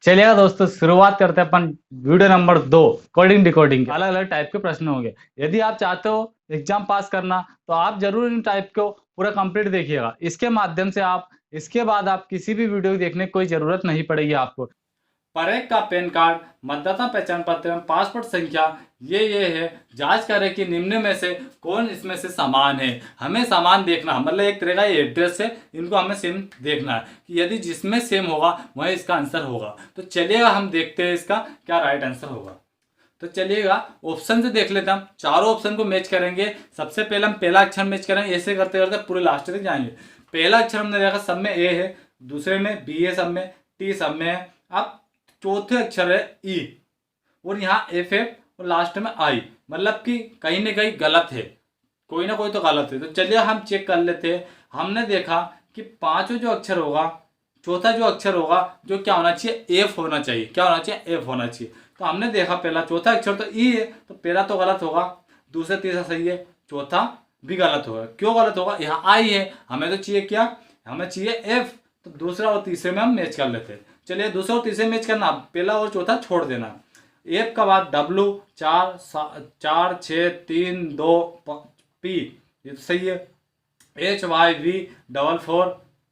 चलिएगा दोस्तों, शुरुआत करते हैं अपन वीडियो नंबर 2 कोडिंग डिकोडिंग। अलग अलग टाइप के प्रश्न होंगे। यदि आप चाहते हो एग्जाम पास करना तो आप जरूर इन टाइप को पूरा कंप्लीट देखिएगा। इसके माध्यम से आप इसके बाद आप किसी भी वीडियो देखने की कोई जरूरत नहीं पड़ेगी आपको। पर एक का पैन कार्ड, मतदाता पहचान पत्र एवं पासपोर्ट संख्या ये है। जांच करें कि निम्न में से कौन इसमें से समान है। हमें समान देखना है, मतलब एक तरह का एड्रेस है, इनको हमें सेम देखना है कि यदि जिसमें सेम होगा वही इसका आंसर होगा। तो चलिएगा हम देखते हैं इसका क्या राइट आंसर होगा। तो चलिएगा ऑप्शन से देख लेते हैं। हम चारों ऑप्शन को मैच करेंगे। सबसे पहले हम पहला अक्षर मैच करेंगे, ऐसे करते करते पूरे लास्ट तक जाएंगे। पहला अक्षर हमने देखा सब में ए है, दूसरे में बी है, सब में टी सब में है। अब चौथे अक्षर है ई और यहाँ एफ है और लास्ट में आई, मतलब कि कहीं ना कहीं गलत है, कोई ना कोई तो गलत है। तो चलिए हम चेक कर लेते हैं। हमने देखा कि पांचों जो अक्षर होगा, चौथा जो अक्षर होगा जो क्या होना चाहिए, एफ होना चाहिए। क्या होना चाहिए, एफ होना चाहिए। तो हमने देखा पहला चौथा अक्षर तो ई है, तो पहला तो गलत होगा, दूसरा तीसरा सही है, चौथा भी गलत होगा। क्यों गलत होगा, यहाँ आई है, हमें तो चाहिए क्या, हमें चाहिए एफ। तो दूसरा और तीसरे में हम मैच कर लेते हैं। चलिए दूसरा और तीसरे मैच करना, पहला और चौथा छोड़ देना। एफ का बाद डब्लू 4 4 6 3 2 पी, ये तो सही है। एच वाई वी 4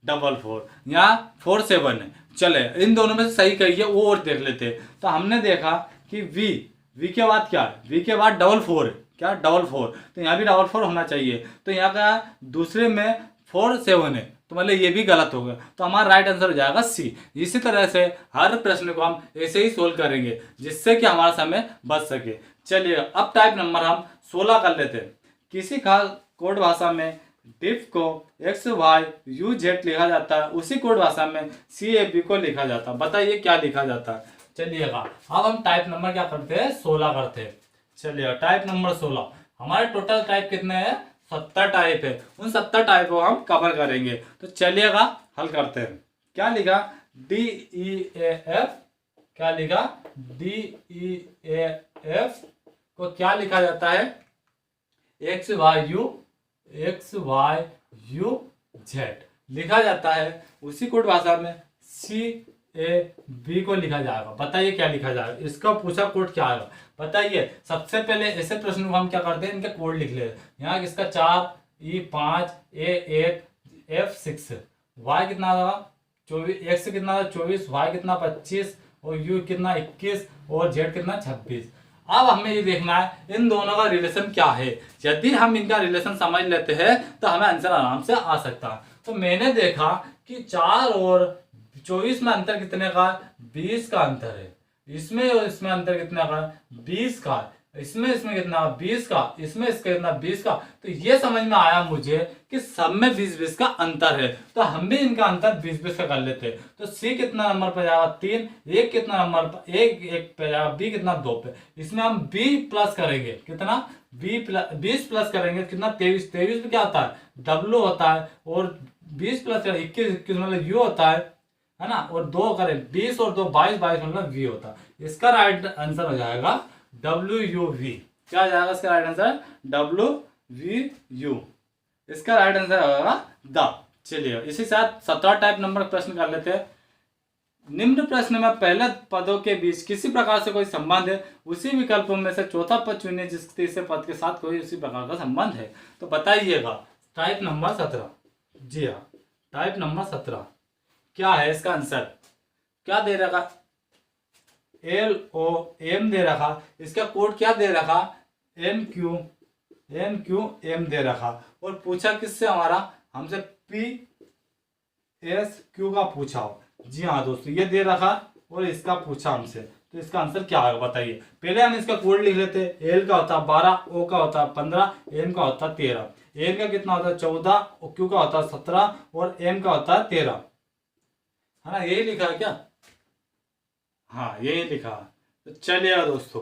4 यहाँ 4 7 है। चले इन दोनों में से सही कही है वो और देख लेते हैं। तो हमने देखा कि वी के बाद क्या है, वी के बाद 4 है। क्या 4, तो यहाँ भी 4 होना चाहिए। तो यहाँ का दूसरे में 4 7 है, तो मतलब ये भी गलत होगा। तो हमारा राइट आंसर हो जाएगा सी। इसी तरह से हर प्रश्न को हम ऐसे ही सोल्व करेंगे जिससे कि हमारा समय बच सके। चलिए अब टाइप नंबर हम 16 कर लेते हैं। किसी खास कोड भाषा में डिफ को एक्स वाई यू जेड लिखा जाता है, उसी कोड भाषा में सी ए बी को लिखा जाता है। बताइए क्या लिखा जाता है। चलिएगा अब हम टाइप नंबर क्या करते हैं, 16 करते हैं। चलिए टाइप नंबर 16, हमारे टोटल टाइप कितने हैं, 70 टाइप है। उन 70 टाइप को हम कवर करेंगे। तो चलिएगा हल करते हैं। क्या लिखा, डी ई एफ, क्या लिखा, डी ई एफ को क्या लिखा जाता है, एक्स वाई यू जेड लिखा जाता है। उसी कोड भाषा में सी ए बी को लिखा जाएगा। बताइए क्या लिखा जाएगा, इसका पूछा कोड क्या आएगा बताइए। सबसे पहले ऐसे प्रश्न को हम क्या करते हैं, इनके कोड लिख ले। यहाँ किसका 4 ई 5 ए 1 एफ 6, वाई कितना था 24, एक्स कितना था 24, वाई कितना 25 और यू कितना 21 और जेड कितना 26। अब हमें ये देखना है इन दोनों का रिलेशन क्या है। यदि हम इनका रिलेशन समझ लेते हैं तो हमें आंसर आराम से आ सकता है। तो मैंने देखा कि 4 और 24 में अंतर कितने का, 20 का अंतर है। इसमें और इसमें अंतर कितना का, 20 का। इसमें कितना 20 का, इसमें इसका कितना 20 का। तो ये समझ में आया मुझे कि सब में 20-20 का अंतर है। तो हम भी इनका अंतर 20-20 का कर लेते हैं। तो सी कितना नंबर पे जाएगा 3, एक कितना नंबर पर, एक पे जाएगा, बी कितना 2 पे। इसमें हम बी प्लस करेंगे, कितना बी प्लस 20 प्लस करेंगे कितना 23, 23 में क्या होता है डब्लू होता है, और 20 प्लस 21 मतलब यू होता है ना, और 2 करें 20 और 2 22 मतलब वी होता है। इसका राइट आंसर हो जाएगा डब्ल्यू यू वी। क्या हो जाएगा इसका right answer, W we you. इसका राइट आंसर होगा द। चलिए इसी साथ 17 टाइप नंबर प्रश्न कर लेते हैं। निम्न प्रश्न में पहले पदों के बीच किसी प्रकार से कोई संबंध है, उसी विकल्पों में से चौथा पद चुनिए जिस तीसरे पद के साथ कोई उसी प्रकार का संबंध है। तो बताइएगा टाइप नंबर 17। जी हाँ, टाइप नंबर 17 क्या है, इसका आंसर क्या दे रखा, एल ओ एम दे रखा। इसका कोड क्या दे रखा, एम क्यू एम दे रखा। और पूछा किससे, हमारा हमसे पी एस क्यू का पूछा हो। जी हाँ दोस्तों, ये दे रखा और इसका पूछा हमसे। तो इसका आंसर क्या होगा बताइए। पहले हम इसका कोड लिख लेते हैं। एल का होता है 12, ओ का होता है 15, एम का होता है 13। एल का कितना होता है 14, और क्यू का होता है 17 और एम का होता है 13, है ना, यही लिखा है क्या, हाँ यही लिखा। तो चलिएगा दोस्तों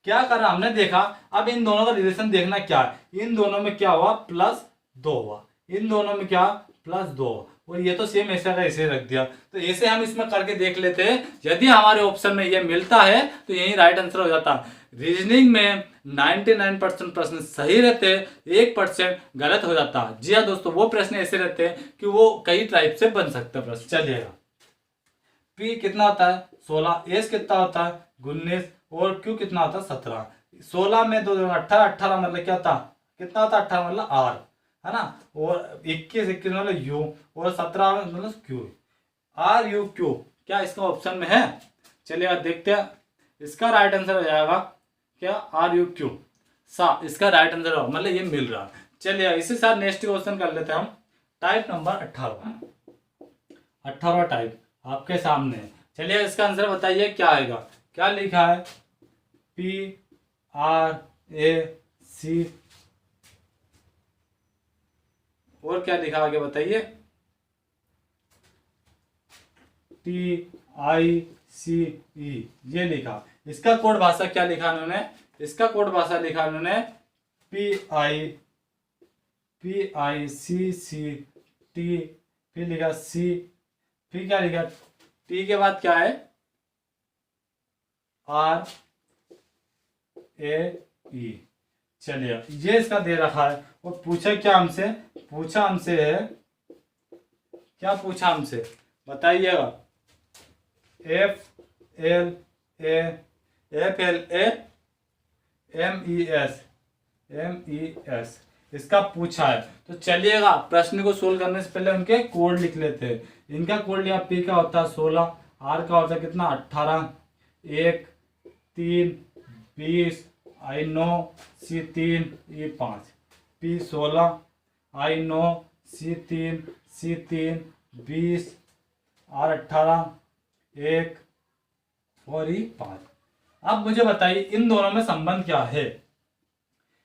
क्या करा हमने देखा। अब इन दोनों का रिलेशन देखना क्या है। इन दोनों में क्या हुआ, +2 हुआ। इन दोनों में क्या, +2, और ये तो सेम ऐसा का ऐसे रख दिया। तो ऐसे हम इसमें करके देख लेते हैं। यदि हमारे ऑप्शन में ये मिलता है तो यही राइट आंसर हो जाता है। रीजनिंग में 99% प्रश्न सही रहते हैं, 1% गलत हो जाता है। जी हाँ दोस्तों, वो प्रश्न ऐसे रहते हैं कि वो कई टाइप से बन सकते हैं प्रश्न। चलिएगा P कितना होता है 16, S कितना होता है 19 और Q कितना होता है 17। 16 में 2 18, 18 मतलब क्या था कितना होता है 18 मतलब R है ना, और 21 21 मतलब U और 17 मतलब Q। RUQ क्या इसका ऑप्शन में है? चलिए आप देखते हैं, इसका राइट आंसर हो जाएगा क्या RUQ इसका राइट आंसर होगा, मतलब ये मिल रहा है। चलिए इसी साथ नेक्स्ट क्वेश्चन कर लेते हैं हम। टाइप नंबर 18 टाइप आपके सामने है। चलिए इसका आंसर बताइए क्या आएगा। क्या लिखा है PRAC और क्या लिखा आगे बताइए TICE ये लिखा। इसका कोड भाषा क्या लिखा उन्होंने? इसका कोड भाषा लिखा उन्होंने PICCT, फिर लिखा C, फिर क्या लिखा T के बाद क्या है RAE। चलिए ये इसका दे रखा है और पूछा क्या हमसे? पूछा हमसे है क्या? पूछा हमसे बताइएगा FLA इसका पूछा है। तो चलिएगा प्रश्न को सोल्व करने से पहले उनके कोड लिख लेते हैं। इनका कोड लिया P का होता है 16, R का होता है कितना 18, 1 3 20 I 9 C 3 E 5, P 16 I 9 C 3 20 R 18 1 और E 5। अब मुझे बताइए इन दोनों में संबंध क्या है?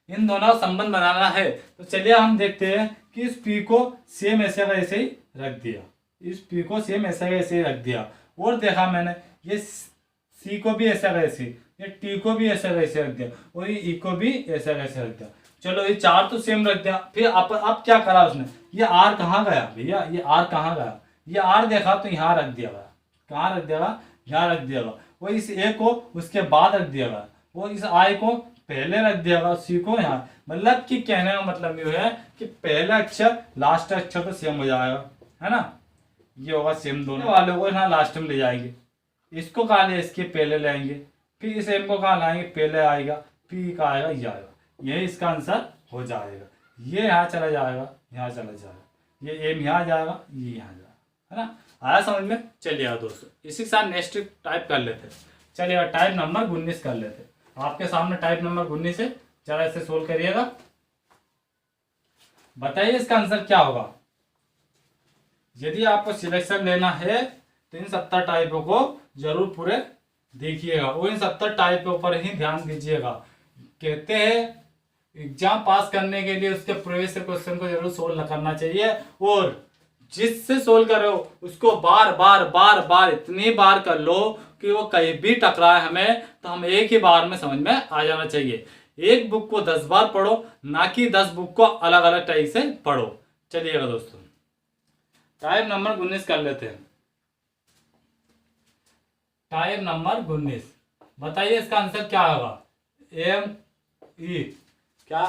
इन दोनों का संबंध बनाना है तो चलिए हम देखते हैं कि इस P को सेम ऐसे का ऐसे ही रख दिया, इस P को सेम ऐसे का ऐसे ही रख दिया और देखा मैंने ये C को भी ऐसा का ऐसे, ये T को भी ऐसा का ऐसे रख दिया और ये E को भी ऐसा का ऐसे रख दिया। चलो ये चार तो सेम रख दिया, फिर अब क्या करा उसने? ये R कहाँ गया भैया? ये R कहाँ गया? ये R देखा तो यहाँ रख दिया गया। कहाँ रख दिया गया? यहाँ रख दिया गया। और इस A को उसके बाद रख दिया गया और इस I को पहले रख दिया गया, C को यहाँ। मतलब कि कहने का मतलब ये है कि पहला अक्षर लास्ट अक्षर तो सेम हो जाएगा, है ना। ये होगा सेम, दोनों वालों को यहाँ लास्ट में ले जाएंगे। इसको कहाँ ले? इसके पहले लाएंगे, फिर इस M को कहाँ लाएंगे? पहले आएगा, फिर का आएगा ये आएगा। यही इसका आंसर हो जाएगा। ये यहाँ चला जाएगा, यहाँ चला जाएगा, ये M यहाँ जाएगा, ये यहाँ जाएगा, है ना। आया समझ में? चलिए दोस्तों इसी के साथ नेक्स्ट टाइप कर लेते हैं। चलिए टाइप नंबर 19 कर लेते हैं। आपके सामने टाइप नंबर 19 है, जरा इसे सोल्व करिएगा। बताइए इसका आंसर क्या होगा। यदि आपको सिलेक्शन लेना है तो इन 70 टाइपों को जरूर पूरे देखिएगा और इन 70 टाइप के ऊपर ही ध्यान दीजिएगा। कहते हैं एग्जाम पास करने के लिए उसके प्रीवियस क्वेश्चन को जरूर सोल्व करना चाहिए और जिससे सोल्व कर रहे हो उसको बार बार बार बार इतनी बार कर लो कि वो कहीं भी टकराए हमें तो हम एक ही बार में समझ में आ जाना चाहिए। एक बुक को 10 बार पढ़ो, ना कि 10 बुक को अलग अलग टाइप से पढ़ो। चलिएगा दोस्तों टाइप नंबर 19 कर लेते हैं। टाइप नंबर 19 बताइए इसका आंसर क्या होगा। ME क्या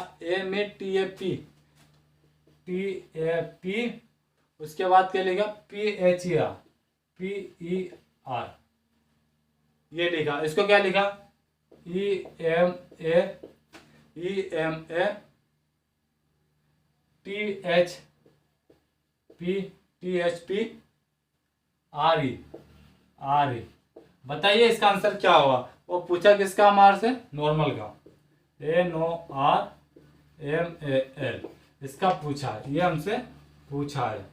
METAP उसके बाद क्या लिखा PHER ये लिखा। इसको क्या लिखा EMA THP RE। बताइए इसका आंसर क्या होगा। वो पूछा किसका? हमारे से नॉर्मल का NORMAL इसका पूछा है, ये हमसे पूछा है।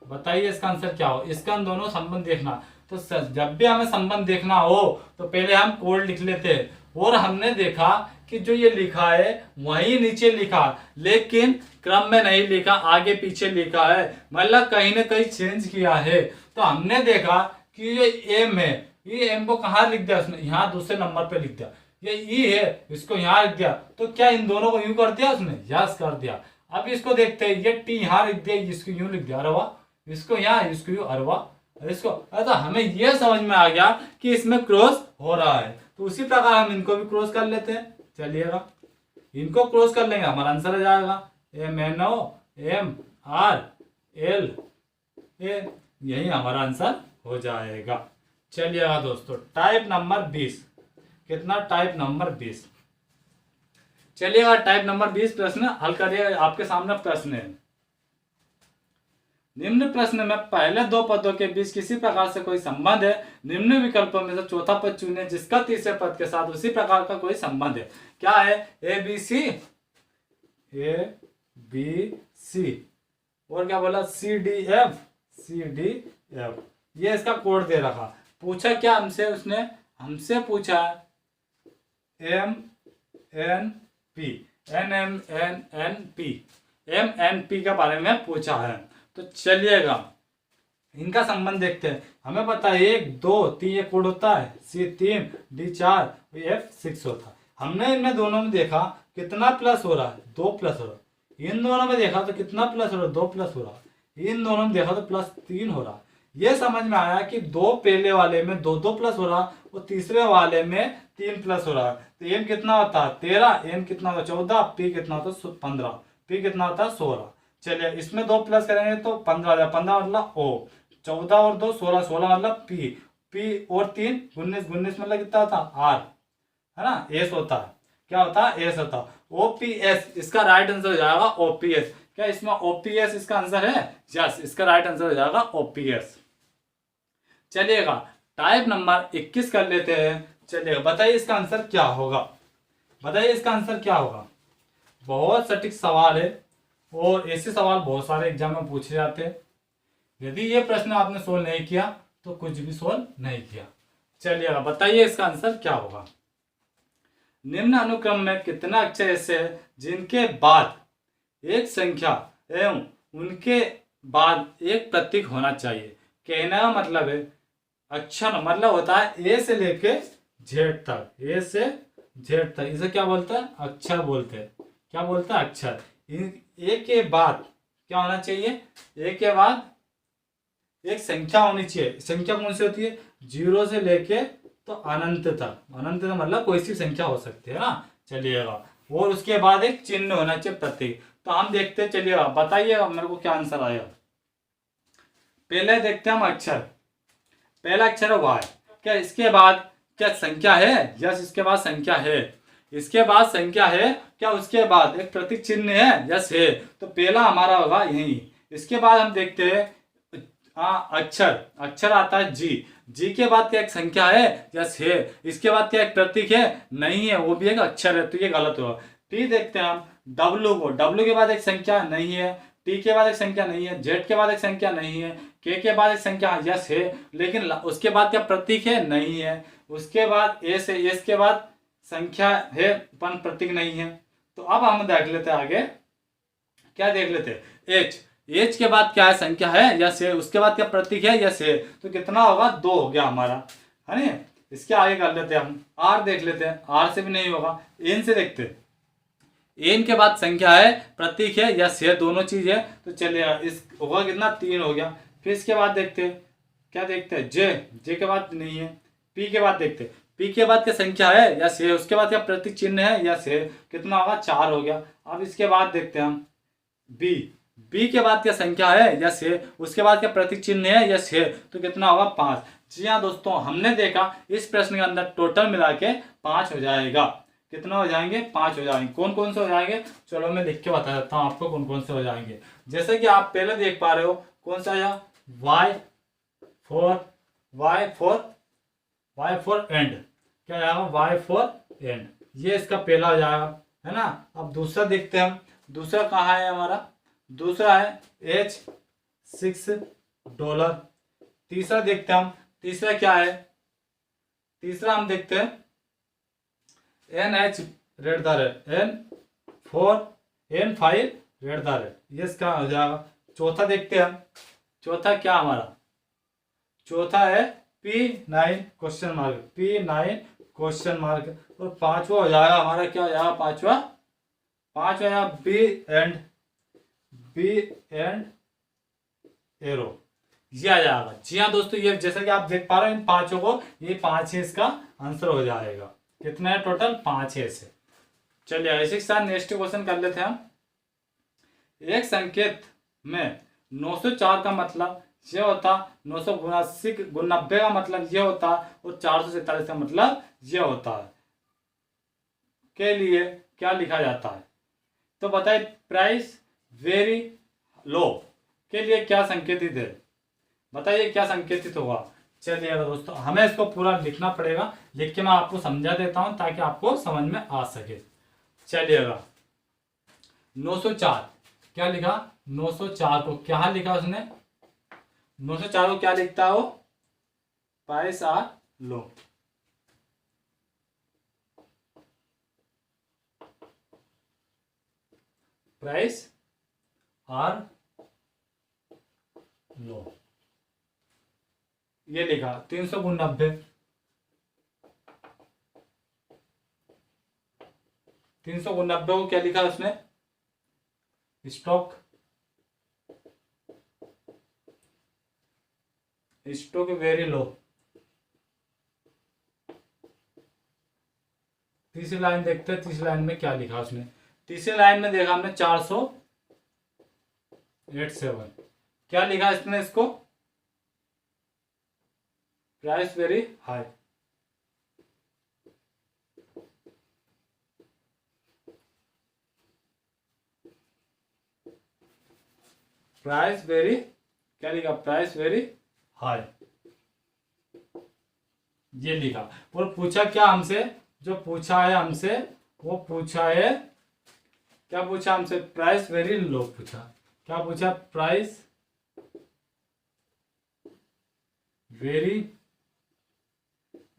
बताइए इसका आंसर क्या हो। इसका हम दोनों संबंध देखना। तो जब भी हमें संबंध देखना हो तो पहले हम कोड लिख लेते हैं और हमने देखा कि जो ये लिखा है वही नीचे लिखा, लेकिन क्रम में नहीं लिखा, आगे पीछे लिखा है, मतलब कहीं ना कहीं चेंज किया है। तो हमने देखा कि ये एम है, ये एम को कहाँ लिख दिया उसने? यहाँ दूसरे नंबर पे लिख दिया। ये ई है, इसको यहाँ लिख दिया। तो क्या इन दोनों को यूं कर दिया उसने? यस कर दिया। अब इसको देखते हैं, ये टी यहाँ लिख दिया, इसको यूं लिख दिया, अरे वाह। इसको यहाँ, इसको यूं, अरे वाह। इसको तो हमें यह समझ में आ गया कि इसमें क्रॉस हो रहा है। तो उसी प्रकार हम इनको भी क्रॉस कर लेते हैं। चलिएगा इनको क्रॉस कर लेंगे, हमारा आंसर आ जाएगा MNOMRLA। यही हमारा आंसर हो जाएगा। चलिएगा दोस्तों, टाइप नंबर 20। कितना? Type number 20। चलिएगा, टाइप नंबर 20 प्रश्न हल करिए। आपके सामने प्रश्न है, निम्न प्रश्न में पहले दो पदों के बीच किसी प्रकार से कोई संबंध है। निम्न विकल्पों में से चौथा पद चुने जिसका तीसरे पद के साथ उसी प्रकार का कोई संबंध है। क्या है? A B C, A B C, और क्या बोला? C D F, C D F. ये इसका कोड दे रखा। पूछा क्या हमसे? उसने हमसे पूछा M N P, N M N N P, M N P के बारे में पूछा है। तो चलिएगा इनका संबंध देखते हैं। हमें पता है 1 2 3 ये कोड होता है, सी 3 डी 4 एफ 6 होता है। हमने इनमें दोनों में देखा कितना प्लस हो रहा है? 2 प्लस हो रहा है। इन दोनों में देखा तो कितना प्लस हो रहा है? 2 प्लस हो रहा है। इन दोनों में देखा तो प्लस 3 हो रहा है। ये समझ में आया कि दो पहले वाले में 2 2 प्लस हो रहा और तीसरे वाले में 3 प्लस हो रहा है। तो एम कितना होता है? 13, एम कितना होता है? 14, पी कितना होता है? 15, पी कितना होता है? 16। चलिए इसमें 2 प्लस करेंगे तो 15 आ जाए। 15 मतलब ओ, 14 और 2 16, 16 मतलब पी, पी और 3 19, 19 मतलब कितना होता है? आर, है ना? एस होता है। क्या होता है? एस होता है। ओपीएस इसका राइट आंसर हो जाएगा। ओपीएस। क्या इसमें ओपीएस इसका आंसर है? यस, इसका राइट आंसर हो जाएगा ओपीएस। चलिएगा टाइप नंबर 21 कर लेते हैं। चलिएगा बताइए इसका आंसर क्या होगा? बताइए इसका आंसर क्या होगा? बहुत सटीक सवाल है और ऐसे सवाल बहुत सारे एग्जाम में पूछे जाते हैं। यदि ये प्रश्न आपने सोल्व नहीं किया तो कुछ भी सोल्व नहीं किया। चलिएगा बताइए इसका आंसर क्या होगा? निम्न अनुक्रम में कितना अक्षर ऐसे हैं जिनके बाद एक संख्या एवं उनके बाद एक प्रतीक होना चाहिए? कहने का मतलब है अक्षर मतलब होता है ए से लेके जेड तक, ए से जेड तक। इसे क्या बोलते हैं? अक्षर बोलते हैं। क्या बोलते हैं? अक्षर। ए के बाद क्या होना चाहिए? ए के बाद एक संख्या होनी चाहिए। संख्या कौन सी होती है? 0 से लेके तो अनंत तक। अनंत तक मतलब कोई सी संख्या हो सकती है ना। चलिएगा, और उसके बाद एक चिन्ह होना चाहिए, प्रतीक। तो हम देखते हैं। चलिएगा बताइएगा मेरे को क्या आंसर आया। पहले देखते हैं हम अक्षर। पहला अक्षर है वाई। क्या इसके बाद क्या संख्या है? यस, इसके बाद संख्या है। इसके बाद संख्या है। क्या उसके बाद एक प्रतीक चिन्ह है? यस है। तो पहला हमारा होगा यही। इसके बाद हम देखते हैं अक्षर। अक्षर आता है जी। जी के बाद क्या एक संख्या है? यस है। इसके बाद क्या एक प्रतीक है? नहीं है, वो भी एक अक्षर है, तो ये गलत होगा। टी देखते हैं हम डब्लू को। डब्लू के बाद एक संख्या नहीं है, टी के बाद एक संख्या नहीं है, जेड के बाद एक संख्या नहीं है, के बाद एक संख्या यस है, लेकिन उसके बाद क्या प्रतीक है? नहीं है। उसके बाद एस है, एस के बाद संख्या है पर प्रतीक नहीं है। तो अब हम देख लेते हैं आगे। क्या देख लेते हैं? एच। एच के बाद क्या है? संख्या है, यस है। उसके बाद क्या प्रतीक है? यस है। तो कितना होगा? 2 हो गया हमारा, है ना। इसके आगे कर लेते हैं हम। आर देख लेते हैं। आर से भी नहीं होगा। एन से देखते हैं। एन के बाद संख्या है, प्रतीक है, यस है, दोनों चीज है। तो चलिए इस होगा कितना? 3 हो गया। फिर इसके बाद देखते हैं। क्या देखते हैं? जे। जे के बाद नहीं है। पी के बाद देखते हैं। पी के बाद क्या संख्या है? यस है। उसके बाद क्या प्रतीक चिन्ह है? यस है। कितना होगा? 4 हो गया। अब इसके बाद देखते हैं हम बी। बी के बाद क्या संख्या है? यस है। उसके बाद क्या प्रतीक चिन्ह है? यस है। तो कितना होगा? 5। जी हाँ दोस्तों, हमने देखा इस प्रश्न के अंदर टोटल मिला के 5 हो जाएगा। कितना हो जाएंगे? 5 हो जाएंगे। कौन कौन से हो जाएंगे? चलो मैं लिख के बता देता हूँ आपको कौन कौन से हो जाएंगे। जैसे कि आप पहले देख पा रहे हो, कौन सा आया? y for and. क्या आएगा? y for and. ये इसका पहला हो जाएगा, है ना। अब दूसरा देखते हैं हम। दूसरा कहाँ है हमारा? दूसरा है $6। तीसरा देखते हैं हम। तीसरा क्या है? तीसरा हम देखते हैं NH read the red, N5 read the red. ये इसका हो जाएगा। चौथा देखते हैं हम। चौथा क्या हमारा? चौथा है P9 question mark, P9 question mark. और पांचवा हो जाएगा हमारा, क्या हो जाएगा पांचवा? पांचवा बी एंड एरो। ये आ जाएगा। जी हाँ दोस्तों, ये जैसा कि आप देख पा रहे हैं इन पांचों को, ये 5 है इसका आंसर हो जाएगा। कितना है टोटल? 5 है इसे। चलिए ऐसे के साथ नेक्स्ट क्वेश्चन कर लेते हैं हम। एक संकेत में 904 का मतलब ये होता 979 का मतलब ये होता, और 447 का मतलब ये होता है। के लिए क्या लिखा जाता है? तो बताइए प्राइस वेरी लो के लिए क्या संकेतित है? बताइए क्या संकेतित होगा? चलिएगा दोस्तों, हमें इसको पूरा लिखना पड़ेगा, लिख के मैं आपको समझा देता हूं ताकि आपको समझ में आ सके। चलिएगा 904 क्या लिखा? 904 को क्या लिखा उसने? 904 को क्या लिखता है वो? Price are low. Price are low ये लिखा। 389 को क्या लिखा उसने? Stock very low. तीसरी लाइन देखते हैं, तीसरी लाइन में क्या लिखा उसने? तीसरी लाइन में देखा हमने 487 क्या लिखा इसने? इसको price very high. Price very क्या लिखा? प्राइस वेरी हाई ये लिखा। और पूछा क्या हमसे? जो पूछा है हमसे वो पूछा है, क्या पूछा हमसे? प्राइस वेरी लो पूछा। क्या पूछा? प्राइस वेरी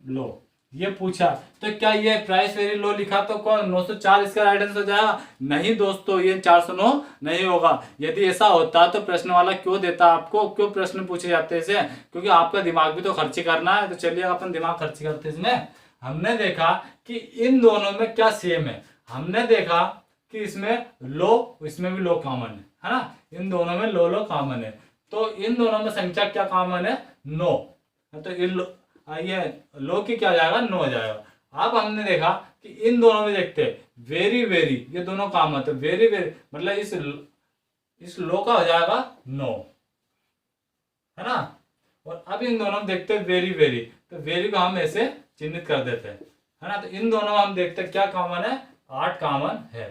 लो ये पूछा। तो क्या ये प्राइस वेरी लो लिखा तो कौन 904 इसका राइट आंसर हो जाएगा? नहीं दोस्तों, ये 409 नहीं होगा। यदि ऐसा होता तो प्रश्न वाला क्यों देता आपको? क्यों प्रश्न पूछे जाते इसे? क्योंकि आपका दिमाग भी तो खर्ची करना है। तो चलिए अपन दिमाग खर्ची करते इसमें। हमने देखा कि इन दोनों में क्या सेम है। हमने देखा कि इसमें लो, इसमें भी लो कॉमन है ना? इन दोनों में लो कॉमन है। तो इन दोनों में संख्या क्या कॉमन है? 9। तो ये लो की क्या जाएगा? 9 हो जाएगा। अब हमने देखा कि इन दोनों में देखते हैं वेरी वेरी, ये दोनों कॉमन है। वेरी वेरी मतलब इस लो का हो जाएगा 9 है ना? और अब इन दोनों में देखते हैं वेरी वेरी, तो वेरी को हम ऐसे चिन्हित कर देते हैं है ना? तो इन दोनों में हम देखते हैं क्या कॉमन है? 8 कॉमन है।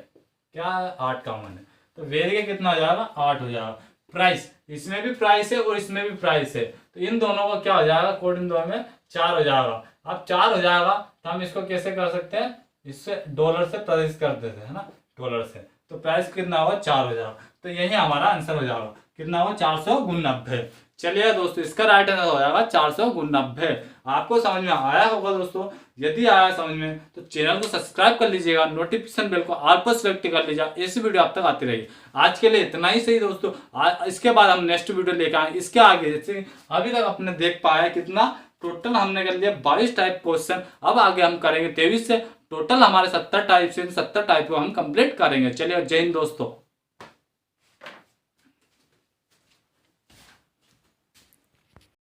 क्या 8 कॉमन है? तो वेरी का कितना हो जाएगा? 8 हो जाएगा। प्राइस, इसमें भी प्राइस है और इसमें भी प्राइस है, तो इन दोनों का क्या हो जाएगा? कोड इन दोनों में 4 हो जाएगा। अब 4 हो जाएगा तो हम इसको कैसे कर सकते हैं? इससे डॉलर से प्रदर्शित कर देते हैं ना, डॉलर से। तो प्राइस कितना होगा? 4 हो जाएगा। तो यही हमारा आंसर हो जाएगा। कितना होगा? 489। चलिए दोस्तों, इसका राइट आंसर हो जाएगा 489। आपको समझ में आया होगा दोस्तों। यदि आया समझ में तो चैनल को सब्सक्राइब कर लीजिएगा, नोटिफिकेशन बेल को ऑल पर सेलेक्ट कर लीजिएगा। ऐसी वीडियो आप तक आती रहेगी। आज के लिए इतना ही सही दोस्तों। इसके बाद हम नेक्स्ट वीडियो लेकर आए। इसके आगे जैसे अभी तक आपने देख पाया कितना टोटल हमने कर लिया 22 टाइप क्वेश्चन। अब आगे हम करेंगे 23 से। टोटल हमारे 70 टाइप से 70 टाइप को हम कंप्लीट करेंगे। चलिए, जय हिंद दोस्तों।